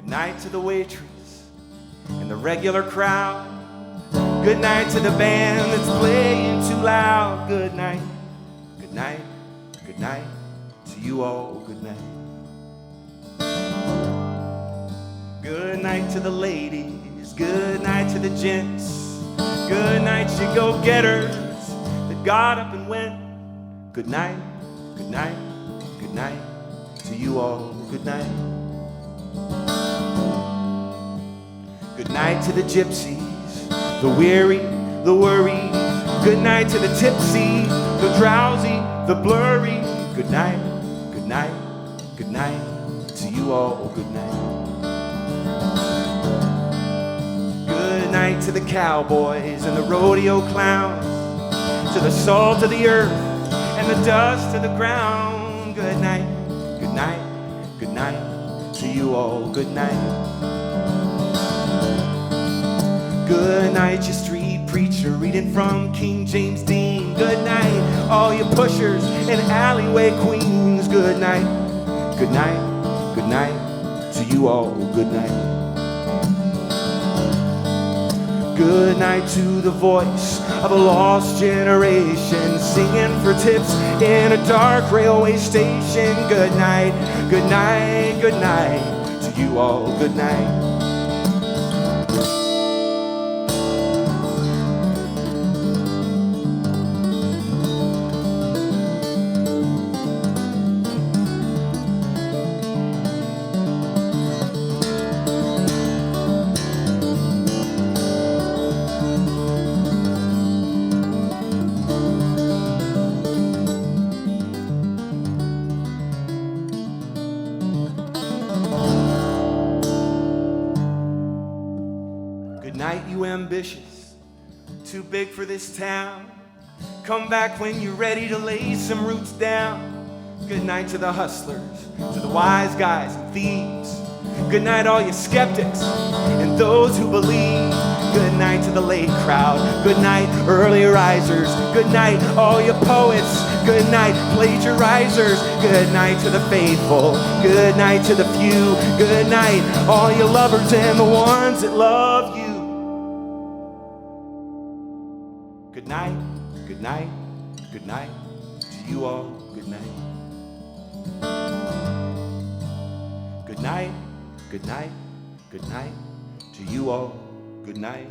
Good night to the waitress and the regular crowd. Good night to the band that's playing too loud. Good night, good night, good night to you all. Good night. Good night to the ladies, good night to the gents. Good night, you go-getters that got up and went. Good night, good night, good night to you all. Good night. Good night to the gypsies, the weary, the worried. Good night to the tipsy, the drowsy, the blurry. Good night, good night, good night to you all. Good night. Good night to the cowboys and the rodeo clowns, to the salt of the earth and the dust of the ground. Good night, good night, good night to you all. Good night. Good night, you street preacher reading from King James Dean. Good night, all you pushers and alleyway queens. Good night, good night, good night to you all. Good night. Good night to the voice of a lost generation, singing for tips in a dark railway station. Good night, good night, good night to you all. Good night. Good night, you ambitious, too big for this town. Come back when you're ready to lay some roots down. Good night to the hustlers, to the wise guys and thieves. Good night, all you skeptics and those who believe. Good night to the late crowd. Good night, early risers. Good night, all you poets. Good night, plagiarizers. Good night to the faithful. Good night to the few. Good night, all you lovers and the ones that love you. Good night, good night, good night to you all. Good night. Good night, good night, good night to you all. Good night.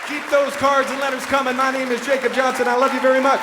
Keep those cards and letters coming. My name is Jacob Johnson. I love you very much.